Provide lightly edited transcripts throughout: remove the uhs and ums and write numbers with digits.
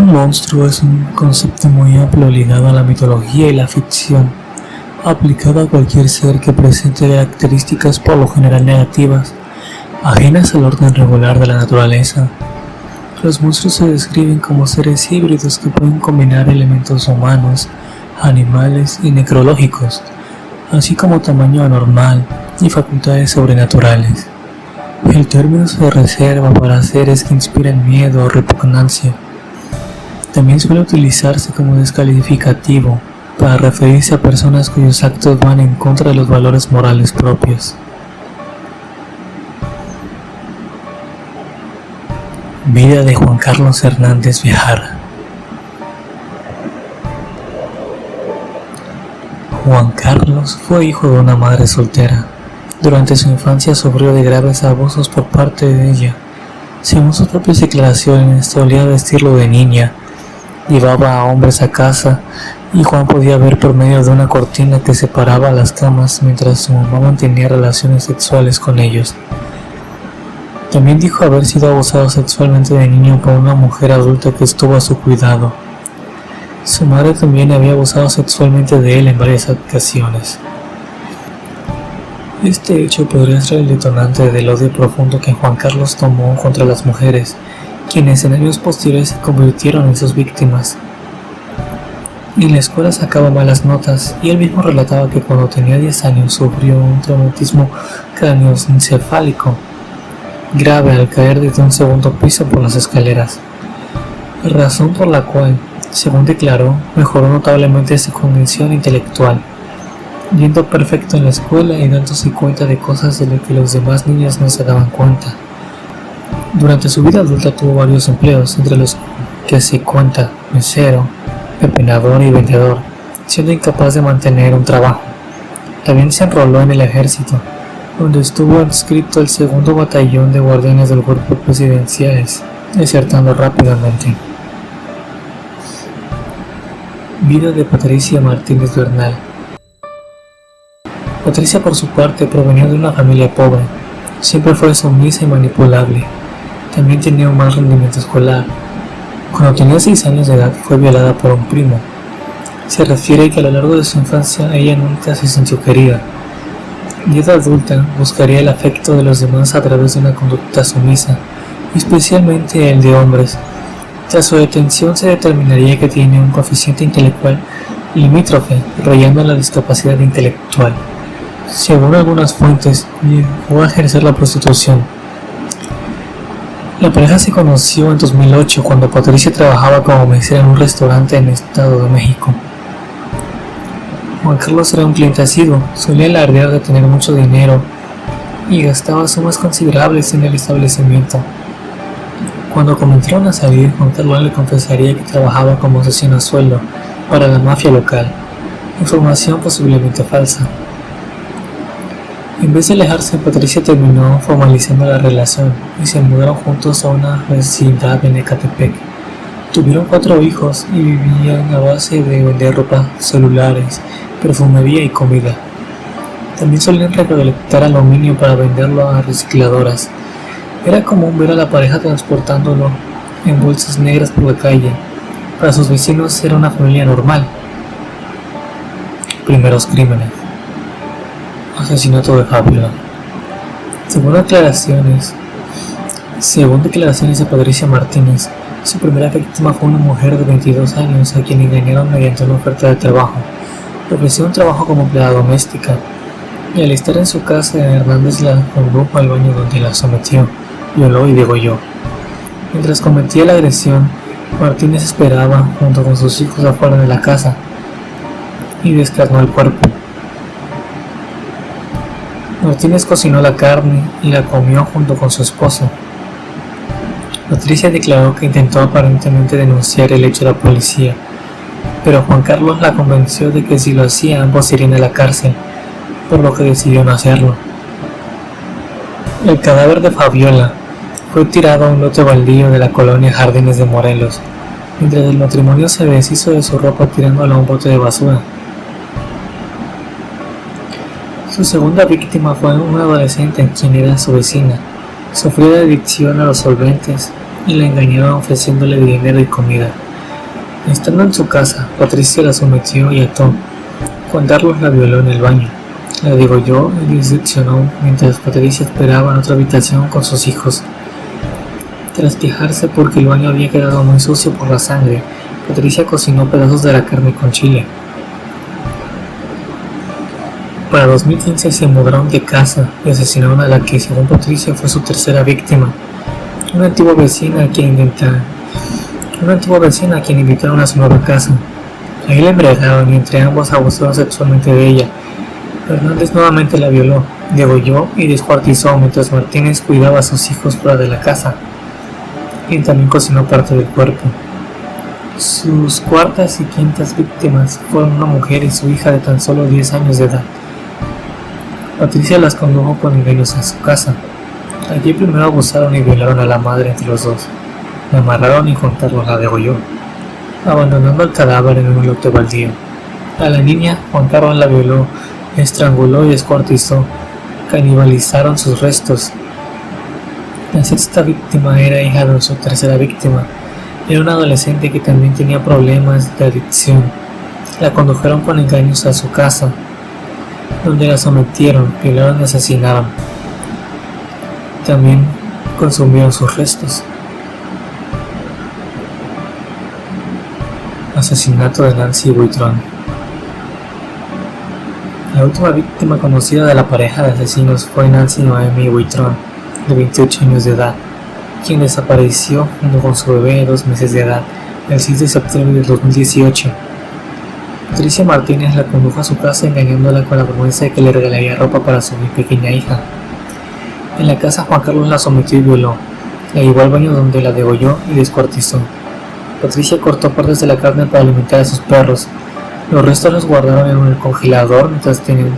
Un monstruo es un concepto muy amplio ligado a la mitología y la ficción, aplicado a cualquier ser que presente características por lo general negativas, ajenas al orden regular de la naturaleza. Los monstruos se describen como seres híbridos que pueden combinar elementos humanos, animales y necrológicos, así como tamaño anormal y facultades sobrenaturales. El término se reserva para seres que inspiran miedo o repugnancia. También suele utilizarse como descalificativo para referirse a personas cuyos actos van en contra de los valores morales propios. Vida de Juan Carlos Hernández Bejarra. Juan Carlos fue hijo de una madre soltera. Durante su infancia sufrió de graves abusos por parte de ella. Según sus propias declaraciones, solía vestirlo de niña, llevaba a hombres a casa y Juan podía ver por medio de una cortina que separaba las camas mientras su mamá mantenía relaciones sexuales con ellos. También dijo haber sido abusado sexualmente de niño por una mujer adulta que estuvo a su cuidado. Su madre también había abusado sexualmente de él en varias ocasiones. Este hecho podría ser el detonante del odio profundo que Juan Carlos tomó contra las mujeres, quienes en años posteriores se convirtieron en sus víctimas. En la escuela sacaba malas notas y él mismo relataba que cuando tenía 10 años sufrió un traumatismo craneoencefálico grave al caer desde un segundo piso por las escaleras, razón por la cual, según declaró, mejoró notablemente su condición intelectual, yendo perfecto en la escuela y dándose cuenta de cosas de las que los demás niños no se daban cuenta. Durante su vida adulta tuvo varios empleos, entre los que se cuenta mesero, pepenador y vendedor, siendo incapaz de mantener un trabajo. También se enroló en el ejército, donde estuvo adscrito al segundo batallón de guardianes del cuerpo presidenciales, desertando rápidamente. Vida de Patricia Martínez Bernal. Patricia, por su parte, provenía de una familia pobre. Siempre fue sumisa y manipulable. También tenía un mal rendimiento escolar. Cuando tenía 6 años de edad fue violada por un primo. Se refiere que a lo largo de su infancia ella nunca se sintió querida. Ya de adulta buscaría el afecto de los demás a través de una conducta sumisa, especialmente el de hombres. Tras su detención se determinaría que tiene un coeficiente intelectual limítrofe, rayando la discapacidad intelectual. Según algunas fuentes, llegó a ejercer la prostitución. La pareja se conoció en 2008 cuando Patricia trabajaba como mesera en un restaurante en el Estado de México. Juan Carlos era un cliente asiduo, solía alardear de tener mucho dinero y gastaba sumas considerables en el establecimiento. Cuando comenzaron a salir, Juan Carlos le confesaría que trabajaba como asesino a sueldo para la mafia local, información posiblemente falsa. En vez de alejarse, Patricia terminó formalizando la relación y se mudaron juntos a una vecindad en Ecatepec. Tuvieron 4 hijos y vivían a base de vender ropa, celulares, perfumería y comida. También solían recolectar aluminio para venderlo a recicladoras. Era común ver a la pareja transportándolo en bolsas negras por la calle. Para sus vecinos era una familia normal. Primeros crímenes. Asesinato de Fabiola. Según declaraciones de Patricia Martínez, su primera víctima fue una mujer de 22 años a quien engañaron mediante una oferta de trabajo. Le ofreció un trabajo como empleada doméstica y al estar en su casa, Hernández la condujo al baño donde la sometió, violó y degolló. Mientras cometía la agresión, Martínez esperaba junto con sus hijos afuera de la casa y descarnó el cuerpo. Martínez cocinó la carne y la comió junto con su esposo. Patricia declaró que intentó aparentemente denunciar el hecho a la policía, pero Juan Carlos la convenció de que si lo hacía ambos irían a la cárcel, por lo que decidió no hacerlo. El cadáver de Fabiola fue tirado a un lote baldío de la colonia Jardines de Morelos, mientras el matrimonio se deshizo de su ropa tirándola a un bote de basura. Su segunda víctima fue una adolescente quien era su vecina. Sufrió de adicción a los solventes y la engañaron ofreciéndole dinero y comida. Estando en su casa, Patricia la sometió y ató. Juan Carlos la violó en el baño, la degolló y diseccionó mientras Patricia esperaba en otra habitación con sus hijos. Tras quejarse porque el baño había quedado muy sucio por la sangre, Patricia cocinó pedazos de la carne con chile. Para 2015 se mudaron de casa y asesinaron a la que, según Patricia, fue su tercera víctima, una antigua vecina a quien invitaron a su nueva casa. Ahí la embriagaron y entre ambos abusaron sexualmente de ella. Hernández nuevamente la violó, degolló y descuartizó mientras Martínez cuidaba a sus hijos fuera de la casa, quien también cocinó parte del cuerpo. Sus cuartas y quintas víctimas fueron una mujer y su hija de tan solo 10 años de edad. Patricia las condujo con engaños a su casa. Allí primero abusaron y violaron a la madre entre los dos. La amarraron y Juan Carlos la degolló, abandonando el cadáver en un lote baldío. A la niña, Juan Carlos la violó, estranguló y descuartizó. Canibalizaron sus restos. La sexta víctima era hija de su tercera víctima. Era una adolescente que también tenía problemas de adicción. La condujeron con engaños a su casa, donde la sometieron, violaron y asesinaron. También consumieron sus restos. Asesinato de Nancy Buitrón. La última víctima conocida de la pareja de asesinos fue Nancy Noemi Buitrón, de 28 años de edad, quien desapareció junto con su bebé de 2 meses de edad el 6 de septiembre de 2018. Patricia Martínez la condujo a su casa engañándola con la promesa de que le regalaría ropa para su pequeña hija. En la casa, Juan Carlos la sometió y violó. La llevó al baño donde la degolló y descuartizó. Patricia cortó partes de la carne para alimentar a sus perros. Los restos los guardaron en el congelador mientras tenían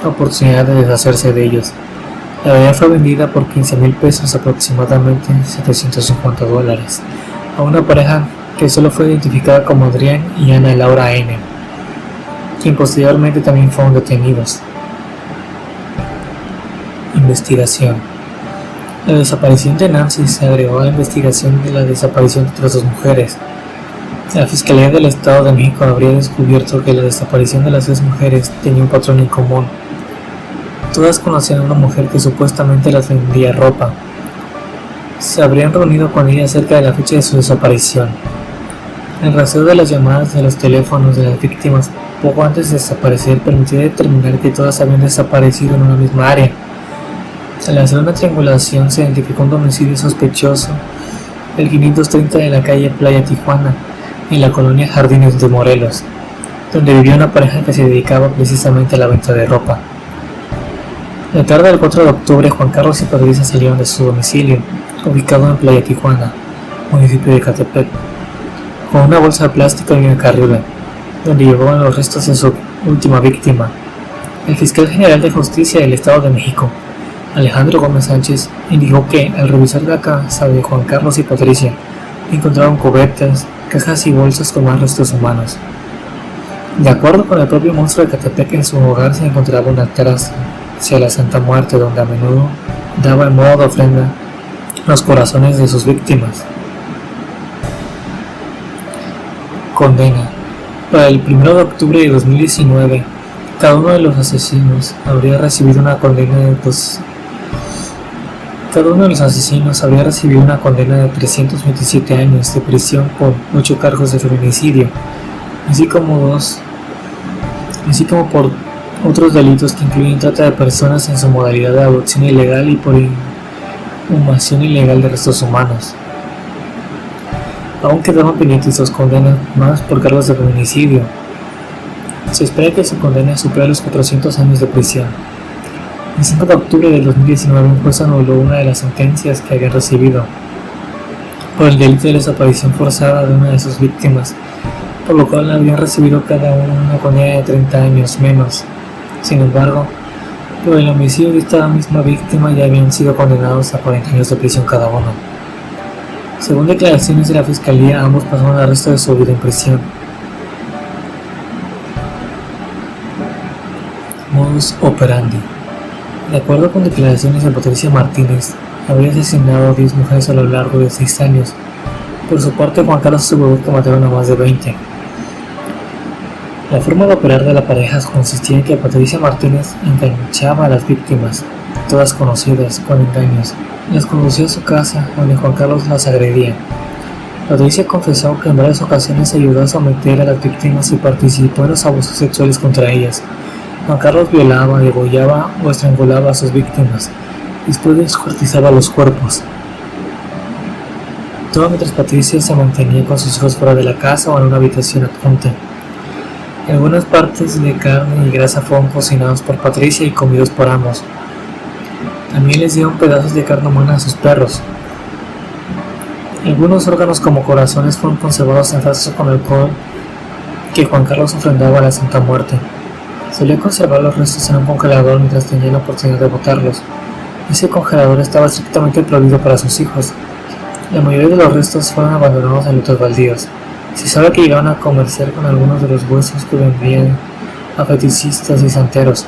la oportunidad de deshacerse de ellos. La bebé fue vendida por 15,000 pesos, aproximadamente $750, a una pareja que solo fue identificada como Adrián y Ana Laura N., quien posteriormente también fueron detenidos. Investigación. La desaparición de Nancy se agregó a la investigación de la desaparición de otras 2 mujeres. La Fiscalía del Estado de México habría descubierto que la desaparición de las 3 mujeres tenía un patrón en común. Todas conocían a una mujer que supuestamente les vendía ropa. Se habrían reunido con ella cerca de la fecha de su desaparición. El rastreo de las llamadas de los teléfonos de las víctimas poco antes de desaparecer permitió determinar que todas habían desaparecido en una misma área. Al hacer una triangulación se identificó un domicilio sospechoso, el 530 de la calle Playa Tijuana, en la colonia Jardines de Morelos, donde vivía una pareja que se dedicaba precisamente a la venta de ropa. La tarde del 4 de octubre, Juan Carlos y Patricia salieron de su domicilio, ubicado en Playa Tijuana, municipio de Ecatepec, con una bolsa de plástico y una carriola, donde llevaban los restos de su última víctima. El fiscal general de justicia del Estado de México, Alejandro Gómez Sánchez, indicó que al revisar la casa de Juan Carlos y Patricia, encontraron cubetas, cajas y bolsas con más restos humanos. De acuerdo con el propio monstruo de Ecatepec, en su hogar se encontraba una terraza hacia la Santa Muerte, donde a menudo daba en modo de ofrenda los corazones de sus víctimas. Condena. Para el 1 de octubre de 2019, cada uno de los asesinos habría recibido una condena de 327 años de prisión por 8 cargos de feminicidio, así como por otros delitos que incluyen trata de personas en su modalidad de adopción ilegal y por inhumación ilegal de restos humanos. Aún quedaban pendientes 2 condenas más por cargos de feminicidio. Se espera que su condena supere los 400 años de prisión. El 5 de octubre del 2019, un juez anuló una de las sentencias que habían recibido por el delito de desaparición forzada de una de sus víctimas, por lo cual habían recibido cada uno una condena de 30 años menos. Sin embargo, por el homicidio de esta misma víctima ya habían sido condenados a 40 años de prisión cada uno. Según declaraciones de la fiscalía, ambos pasaron el resto de su vida en prisión. Modus operandi. De acuerdo con declaraciones de Patricia Martínez, habría asesinado a 10 mujeres a lo largo de 6 años, Por su parte, Juan Carlos aseguró que mataron a más de 20. La forma de operar de la pareja consistía en que Patricia Martínez enganchaba a las víctimas, todas conocidas, con engaños. Las conducía a su casa, donde Juan Carlos las agredía. Patricia confesó que en varias ocasiones ayudó a someter a las víctimas y participó en los abusos sexuales contra ellas. Juan Carlos violaba, degollaba o estrangulaba a sus víctimas, después descuartizaba los cuerpos. Todo mientras Patricia se mantenía con sus hijos fuera de la casa o en una habitación adjunta. Algunas partes de carne y grasa fueron cocinados por Patricia y comidos por ambos. También les dieron pedazos de carne humana a sus perros. Algunos órganos como corazones fueron conservados en frascos con alcohol que Juan Carlos ofrendaba a la Santa Muerte. Solía conservar los restos en un congelador mientras tenía la oportunidad de botarlos. Ese congelador estaba estrictamente prohibido para sus hijos. La mayoría de los restos fueron abandonados en lotes baldíos. Se sabe que llegaron a comerciar con algunos de los huesos que vendían a feticistas y santeros.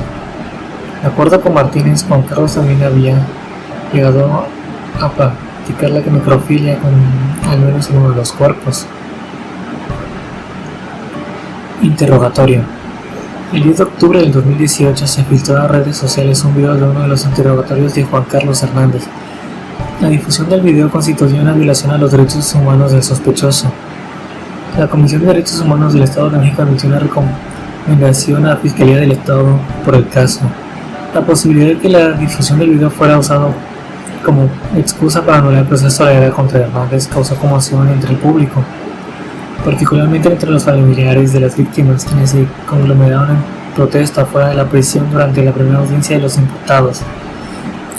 De acuerdo con Martínez, Juan Carlos también había llegado a practicar la necrofilia con al menos uno de los cuerpos. Interrogatorio. El 10 de octubre del 2018 se filtró a redes sociales un video de uno de los interrogatorios de Juan Carlos Hernández. La difusión del video constituyó una violación a los derechos humanos del sospechoso. La Comisión de Derechos Humanos del Estado de México emitió una recomendación a la Fiscalía del Estado por el caso. La posibilidad de que la difusión del video fuera usado como excusa para anular el proceso legal contra Hernández causó conmoción entre el público, particularmente entre los familiares de las víctimas, quienes se conglomeraron en protesta fuera de la prisión durante la primera audiencia de los imputados,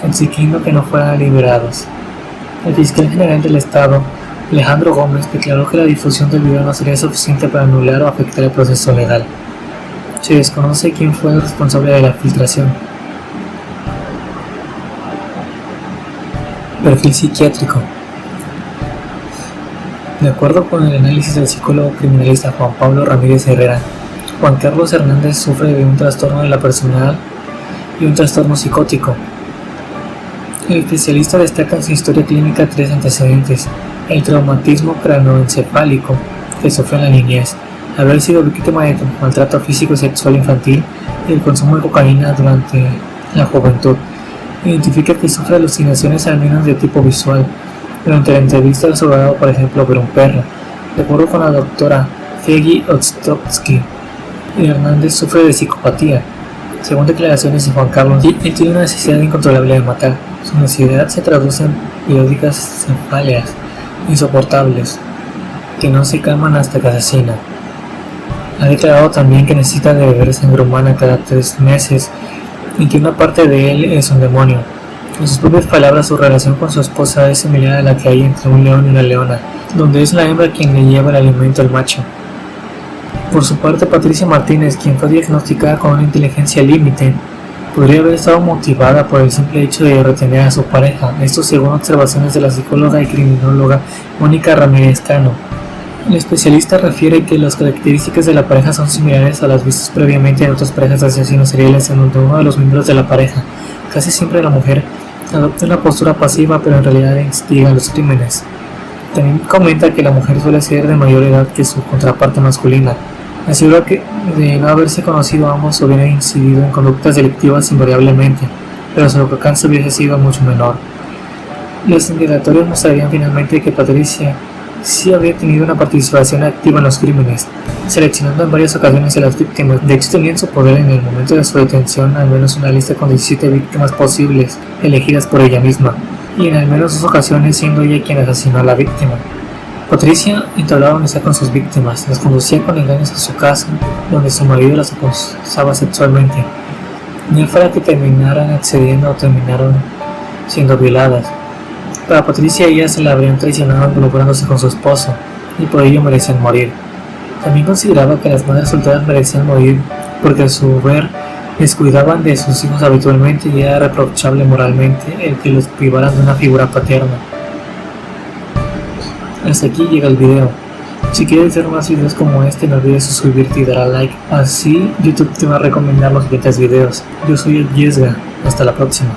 exigiendo que no fueran liberados. El fiscal general del Estado, Alejandro Gómez, declaró que la difusión del video no sería suficiente para anular o afectar el proceso legal. Se desconoce quién fue el responsable de la filtración. Perfil psiquiátrico. De acuerdo con el análisis del psicólogo criminalista Juan Pablo Ramírez Herrera, Juan Carlos Hernández sufre de un trastorno de la personalidad y un trastorno psicótico. El especialista destaca en su historia clínica 3 antecedentes: el traumatismo craneoencefálico que sufrió en la niñez, haber sido víctima de maltrato físico y sexual infantil y el consumo de cocaína durante la juventud. Identifica que sufre alucinaciones al menos de tipo visual. Durante la entrevista ha logrado, por ejemplo, ver un perro. De acuerdo con la doctora Fegi Ostrowski, Hernández sufre de psicopatía. Según declaraciones de Juan Carlos, él tiene una necesidad incontrolable de matar. Su necesidad se traduce en periódicas cefaleas insoportables que no se calman hasta que asesina. Ha declarado también que necesita de beber sangre humana cada 3 meses y que una parte de él es un demonio. En sus propias palabras, su relación con su esposa es similar a la que hay entre un león y una leona, donde es la hembra quien le lleva el alimento al macho. Por su parte, Patricia Martínez, quien fue diagnosticada con una inteligencia límite, podría haber estado motivada por el simple hecho de retener a su pareja, esto según observaciones de la psicóloga y criminóloga Mónica Ramírez Cano. El especialista refiere que las características de la pareja son similares a las vistas previamente en otras parejas de asesinos seriales, en donde uno de los miembros de la pareja, casi siempre la mujer, adopta una postura pasiva pero en realidad instiga los crímenes. También comenta que la mujer suele ser de mayor edad que su contraparte masculina. Asegura que de no haberse conocido ambos hubieran incidido en conductas delictivas invariablemente, pero su alcance hubiese sido mucho menor. Los indagatorios mostrarían finalmente que Patricia sí habría tenido una participación activa en los crímenes, seleccionando en varias ocasiones a las víctimas. De hecho, tenía en su poder en el momento de su detención al menos una lista con 17 víctimas posibles, elegidas por ella misma, y en al menos 2 ocasiones siendo ella quien asesinó a la víctima. Patricia entablaba amistad con sus víctimas, las conducía con engaños a su casa, donde su marido las acosaba sexualmente, ni fuera que terminaran accediendo o terminaron siendo violadas. Para Patricia, ellas se la habrían traicionado involucrándose con su esposo, y por ello merecían morir. También consideraba que las madres solteras merecían morir porque a su ver descuidaban de sus hijos habitualmente y era reprochable moralmente el que los privaran de una figura paterna. Hasta aquí llega el video. Si quieres ver más videos como este, no olvides suscribirte y dar a like, así YouTube te va a recomendar los siguientes videos. Yo soy Ed Yesga, hasta la próxima.